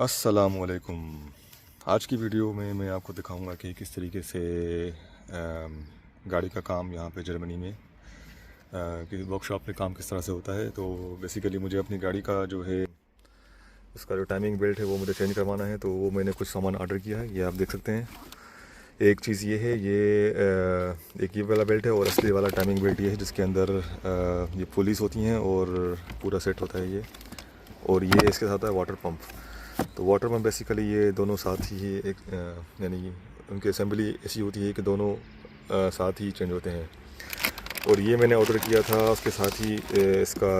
अस्सलामुअलैकुम। आज की वीडियो में मैं आपको दिखाऊंगा कि किस तरीके से गाड़ी का काम यहाँ पे जर्मनी में कि वर्कशॉप में काम किस तरह से होता है। तो बेसिकली मुझे अपनी गाड़ी का जो है उसका जो टाइमिंग बेल्ट है वो मुझे चेंज करवाना है। तो वो मैंने कुछ सामान ऑर्डर किया है, ये आप देख सकते हैं। एक चीज़ ये है, एक ये वाला बेल्ट है और असली वाला टाइमिंग बेल्ट ये है जिसके अंदर ये पुलिस होती हैं और पूरा सेट होता है ये। और ये इसके साथ है वाटर पंप। तो वाटर पंप बेसिकली ये दोनों साथ ही एक यानी उनकी असेंबली ऐसी होती है कि दोनों साथ ही चेंज होते हैं। और ये मैंने ऑर्डर किया था, उसके साथ ही इसका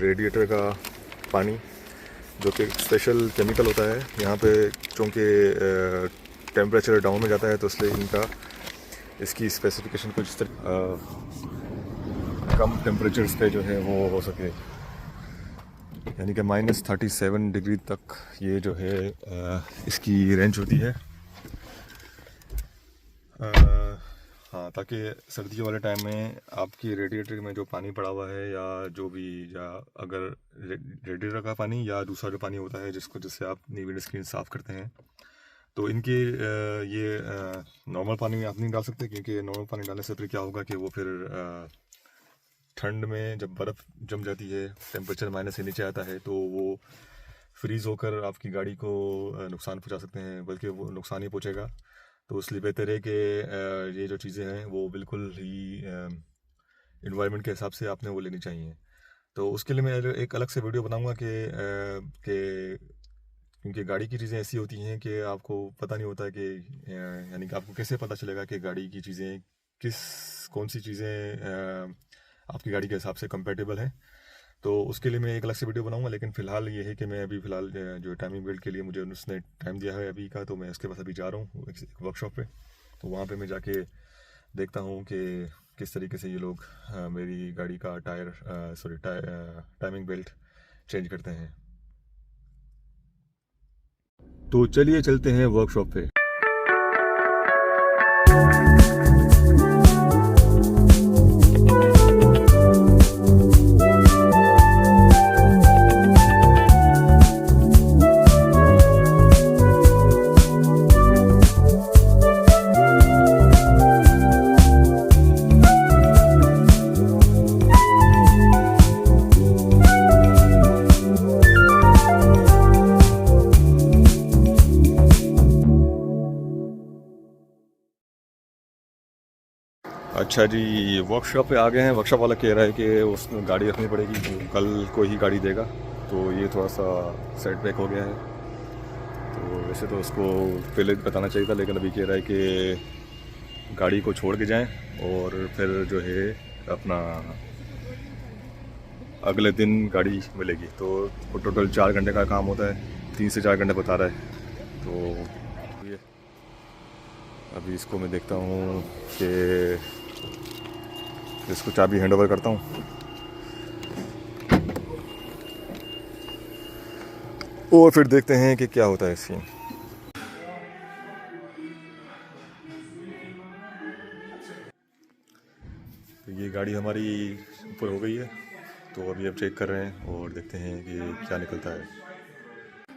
रेडिएटर का पानी जो कि स्पेशल केमिकल होता है यहाँ पे, चूँकि टेम्परेचर डाउन हो जाता है तो इसलिए इसकी स्पेसिफिकेशन कुछ इस तरह कम टेम्परेचर्स पे जो है वो हो सके, यानी कि -37 डिग्री तक ये जो है इसकी रेंज होती है। हाँ, ताकि सर्दियों वाले टाइम में आपकी रेडिएटर में जो पानी पड़ा हुआ है या जो भी, या अगर रेडिएटर का पानी या दूसरा जो पानी होता है जिससे आप अपनी विंड स्क्रीन साफ़ करते हैं, तो इनके ये नॉर्मल पानी में आप नहीं डाल सकते, क्योंकि नॉर्मल पानी डालने से फिर क्या होगा कि वो फिर ठंड में जब बर्फ़ जम जाती है, टेम्परेचर माइनस से नीचे आता है, तो वो फ्रीज़ होकर आपकी गाड़ी को नुकसान पहुंचा सकते हैं, बल्कि वो नुकसान ही पहुंचेगा। तो इसलिए बेहतर है कि ये जो चीज़ें हैं वो बिल्कुल ही इन्वायरमेंट के हिसाब से आपने वो लेनी चाहिए। तो उसके लिए मैं एक अलग से वीडियो बनाऊंगा कि क्योंकि गाड़ी की चीज़ें ऐसी होती हैं कि आपको पता नहीं होता कि यानी कि आपको कैसे पता चलेगा कि गाड़ी की चीज़ें कौन सी चीज़ें आपकी गाड़ी के हिसाब से कंपेटेबल है। तो उसके लिए मैं एक अलग से वीडियो बनाऊंगा, लेकिन फ़िलहाल ये है कि मैं अभी फ़िलहाल जो टाइमिंग बेल्ट के लिए मुझे उसने टाइम दिया है अभी का, तो मैं उसके पास अभी जा रहा हूँ एक वर्कशॉप पे। तो वहाँ पे मैं जाके देखता हूँ कि किस तरीके से ये लोग मेरी गाड़ी का टाइमिंग बेल्ट चेंज करते हैं। तो चलिए चलते हैं वर्कशॉप पे। अच्छा जी, वर्कशॉप पे आ गए हैं। वर्कशॉप वाला कह रहा है कि उसमें गाड़ी रखनी पड़ेगी, कल को ही गाड़ी देगा। तो ये थोड़ा सा सेट बैक हो गया है। तो वैसे तो उसको पहले बताना चाहिए था, लेकिन अभी कह रहा है कि गाड़ी को छोड़ के जाएं और फिर जो है अपना अगले दिन गाड़ी मिलेगी। तो वो टोटल 4 घंटे का काम होता है, 3 से 4 घंटे बता रहा है। तो ये अभी इसको मैं देखता हूँ कि इसको चाबी हैंड ओवर करता हूँ और फिर देखते हैं कि क्या होता है इसकी। तो ये गाड़ी हमारी ऊपर हो गई है, तो अभी अब चेक कर रहे हैं और देखते हैं कि क्या निकलता है।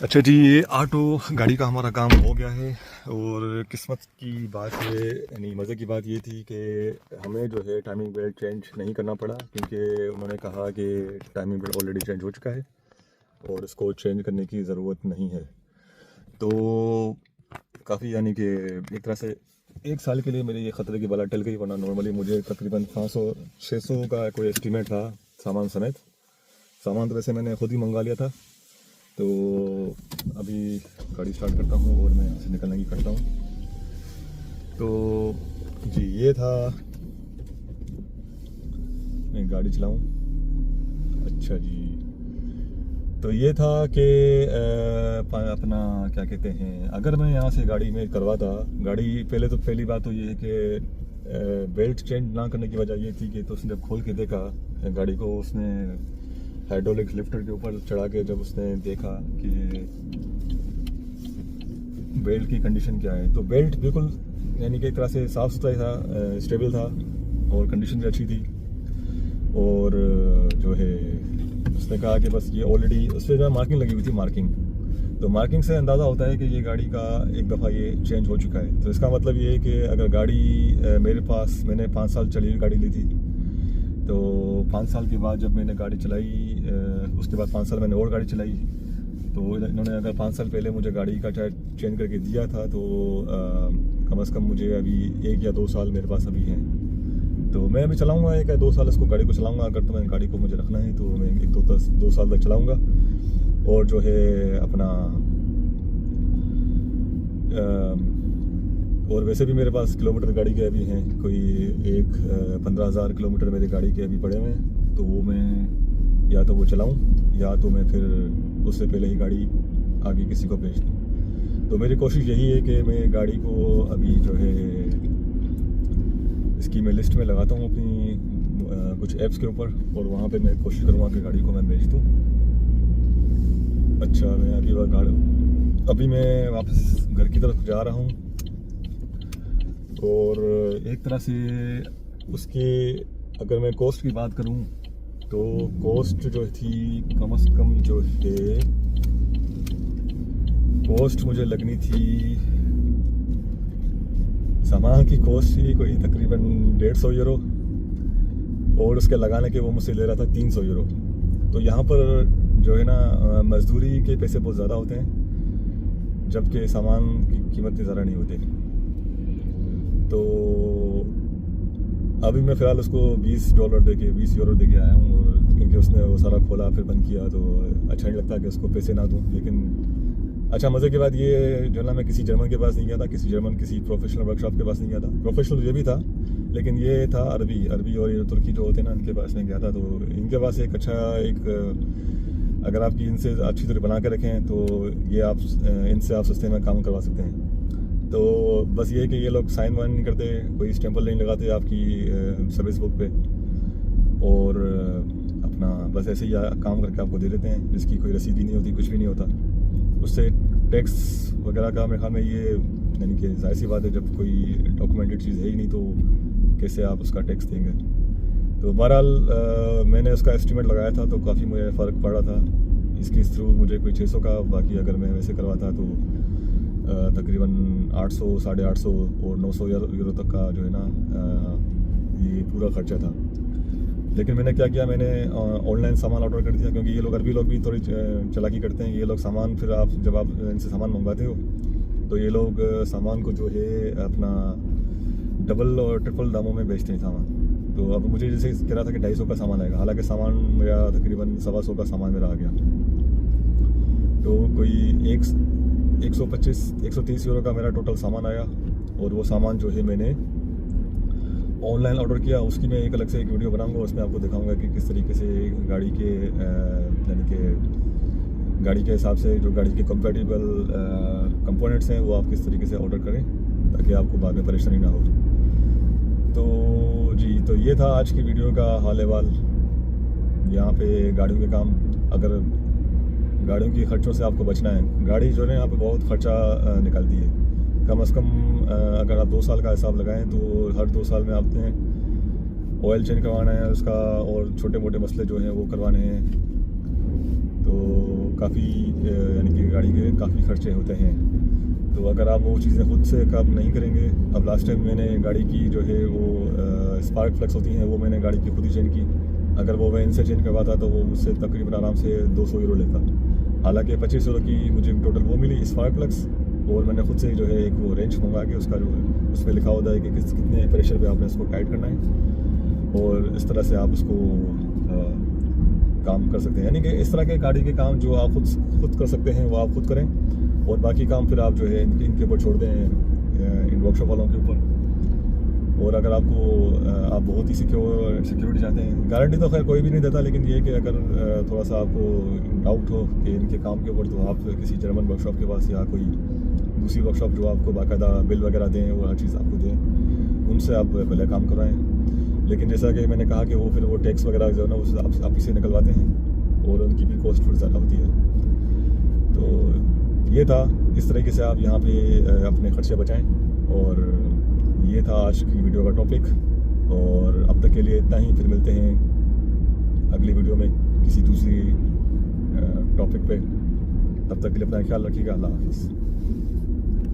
अच्छा जी, ये ऑटो गाड़ी का हमारा काम हो गया है। और किस्मत की बात है, यानी मज़े की बात ये थी कि हमें जो है टाइमिंग बेल्ट चेंज नहीं करना पड़ा, क्योंकि उन्होंने कहा कि टाइमिंग बेल्ट ऑलरेडी चेंज हो चुका है और इसको चेंज करने की ज़रूरत नहीं है। तो काफ़ी, यानी कि एक तरह से 1 साल के लिए मेरे ये ख़तरे की बला टल गई, वरना नॉर्मली मुझे तकरीबन 500-600 का कोई एस्टीमेट था सामान समेत। सामान तो वैसे मैंने ख़ुद ही मंगा लिया था। तो अभी गाड़ी स्टार्ट करता हूँ और मैं यहाँ से निकलने की करता हूँ। तो जी, ये था, मैं गाड़ी चलाऊँ। अच्छा जी, तो ये था कि अपना क्या कहते हैं, अगर मैं यहाँ से गाड़ी में करवाता गाड़ी, पहली बात तो ये है कि बेल्ट चेंज ना करने की वजह ये थी कि तो उसने जब खोल के देखा गाड़ी को, उसने हाइड्रोलिक लिफ्टर के ऊपर चढ़ा के जब उसने देखा कि बेल्ट की कंडीशन क्या है, तो बेल्ट बिल्कुल यानी कि एक तरह से साफ़ सुथरा था, स्टेबल था और कंडीशन भी अच्छी थी। और जो है उसने कहा कि बस ये ऑलरेडी उस पर जो मार्किंग लगी हुई थी, तो मार्किंग से अंदाज़ा होता है कि ये गाड़ी का एक दफ़ा ये चेंज हो चुका है। तो इसका मतलब ये है कि अगर गाड़ी मेरे पास, मैंने 5 साल चली हुई गाड़ी ली थी, तो 5 साल के बाद जब मैंने गाड़ी चलाई, उसके बाद 5 साल मैंने और गाड़ी चलाई, तो इन्होंने अगर 5 साल पहले मुझे गाड़ी का टायर चेंज करके दिया था, तो कम से कम मुझे अभी 1 या 2 साल मेरे पास अभी हैं। तो मैं अभी चलाऊंगा 1 या 2 साल इसको, गाड़ी को चलाऊंगा। अगर तो मैं गाड़ी को मुझे रखना है तो मैं 1-2 साल तक चलाऊंगा। और जो है अपना और वैसे भी मेरे पास किलोमीटर गाड़ी के अभी हैं, कोई 15,000 किलोमीटर मेरे गाड़ी के अभी पड़े हुए हैं। तो वो मैं या तो वो चलाऊं या तो मैं फिर उससे पहले ही गाड़ी आगे किसी को बेच दूँ। तो मेरी कोशिश यही है कि मैं गाड़ी को अभी जो है इसकी मैं लिस्ट में लगाता हूँ अपनी कुछ ऐप्स के ऊपर, और वहाँ पे मैं कोशिश करूँगा कि गाड़ी को मैं बेच दूँ। अच्छा, मैं अभी मैं वापस घर की तरफ जा रहा हूँ, और एक तरह से उसके अगर मैं कॉस्ट की बात करूँ तो कॉस्ट जो थी कम से कम जो है कॉस्ट मुझे लगनी थी, सामान की कॉस्ट थी कोई तकरीबन 150 यूरो, और उसके लगाने के वो मुझसे ले रहा था 300 यूरो। तो यहाँ पर जो है ना मजदूरी के पैसे बहुत ज़्यादा होते हैं, जबकि सामान की कीमत ज़्यादा नहीं होती। तो अभी मैं फ़िलहाल उसको $20 यूरो दे के आया हूँ, और क्योंकि उसने वो सारा खोला फिर बंद किया, तो अच्छा नहीं लगता कि उसको पैसे ना दूँ। लेकिन अच्छा, मज़े की बात ये जो ना, मैं किसी जर्मन के पास नहीं गया था, किसी प्रोफेशनल वर्कशॉप के पास नहीं गया था। प्रोफेशनल ये भी था, लेकिन ये था अरबी और ये तुर्की जो होते हैं ना, इनके पास में गया था। तो इनके पास एक अच्छा अगर आपकी इनसे अच्छी तरह बना के रखें तो ये आप इनसे आप सस्ते में काम करवा सकते हैं। तो बस ये कि ये लोग साइन वाइन नहीं करते, कोई स्टैंपल नहीं लगाते आपकी सर्विस बुक पे, और अपना बस ऐसे ही काम करके आपको दे देते हैं, जिसकी कोई रसीद भी नहीं होती, कुछ भी नहीं होता। उससे टैक्स वगैरह का मेरे ख्याल में ये यानी कि जाहिर सी बात है, जब कोई डॉक्यूमेंटेड चीज़ है ही नहीं तो कैसे आप उसका टैक्स देंगे। तो बहरहाल मैंने उसका एस्टीमेट लगाया था, तो काफ़ी मुझे फ़र्क पड़ा था इसके थ्रू, मुझे कोई 600 का, बाकी अगर मैं वैसे करवाता तो तकरीबन 800, 850 और 900 यूरो तक का जो है ना ये पूरा खर्चा था। लेकिन मैंने क्या किया, मैंने ऑनलाइन सामान ऑर्डर कर दिया, क्योंकि ये लोग अरबी लोग भी थोड़ी चालाकी करते हैं। ये लोग सामान फिर जब आप इनसे सामान मंगवाते हो तो ये लोग सामान को जो है अपना डबल और ट्रिपल दामों में बेचते हैं सामान। तो अब मुझे जैसे कह रहा था कि 250 का सामान आएगा, हालांकि सामान मेरा तकरीबन 125 का सामान मेरा आ गया। तो कोई 125-130 यूरो का मेरा टोटल सामान आया, और वो सामान जो है मैंने ऑनलाइन ऑर्डर किया। उसकी मैं एक अलग से एक वीडियो बनाऊंगा, उसमें आपको दिखाऊंगा कि किस तरीके से गाड़ी के यानी कि गाड़ी के हिसाब से जो गाड़ी के कंपैटिबल कंपोनेंट्स हैं वो आप किस तरीके से ऑर्डर करें, ताकि आपको बाद में परेशानी ना हो। तो जी, तो ये था आज की वीडियो का हाल अहवाल। यहाँ पे गाड़ियों के काम, अगर गाड़ियों की खर्चों से आपको बचना है, गाड़ी जो है यहाँ पे बहुत खर्चा निकालती है। कम से कम अगर आप 2 साल का हिसाब लगाएं तो हर 2 साल में आपने ऑयल चेंज करवाना है उसका, और छोटे मोटे मसले जो हैं वो करवाने हैं। तो काफ़ी यानी कि गाड़ी के काफ़ी खर्चे होते हैं। तो अगर आप वो चीज़ें खुद से काम नहीं करेंगे, अब लास्ट टाइम मैंने गाड़ी की जो है वो स्पार्क फ्लक्स होती हैं, वो मैंने गाड़ी की खुद ही चेंज की। अगर वो मैं इनसे चेंज करवाता तो वो मुझसे तकरीबन आराम से 200 यूरो लेता। हालांकि 25 यूरो की मुझे टोटल वो मिली स्पार्क फ्लक्स, और मैंने खुद से जो है एक वो रेंच मंगा के उसका जो है उसमें लिखा होता है कि कितने प्रेशर पे आपने उसको टाइट करना है, और इस तरह से आप उसको काम कर सकते हैं। यानी कि इस तरह के गाड़ी के काम जो आप खुद कर सकते हैं वो आप खुद करें, और बाकी काम फिर आप जो है इनके ऊपर छोड़ दें, इन वर्कशॉप वालों के ऊपर। और अगर आप बहुत ही सिक्योरिटी चाहते हैं, गारंटी तो खैर कोई भी नहीं देता, लेकिन ये कि अगर थोड़ा सा आपको डाउट हो कि इनके काम के ऊपर, तो आप किसी जर्मन वर्कशॉप के पास या कोई दूसरी वर्कशॉप जो आपको बाकायदा बिल वगैरह दें और हर चीज़ आपको दें, उनसे आप पहले काम करवाएं। लेकिन जैसा कि मैंने कहा कि वो टैक्स वगैरह जो है ना उसे आप इसे निकलवाते हैं और उनकी भी कॉस्ट थोड़ी ज़्यादा होती है। तो ये था, इस तरीके से आप यहाँ पे अपने खर्चे बचाएं। और ये था आज की वीडियो का टॉपिक, और अब तक के लिए इतना ही। फिर मिलते हैं अगली वीडियो में किसी दूसरी टॉपिक पे। तब तक के लिए अपना ख्याल रखिएगा। अल्लाह हाफिज़।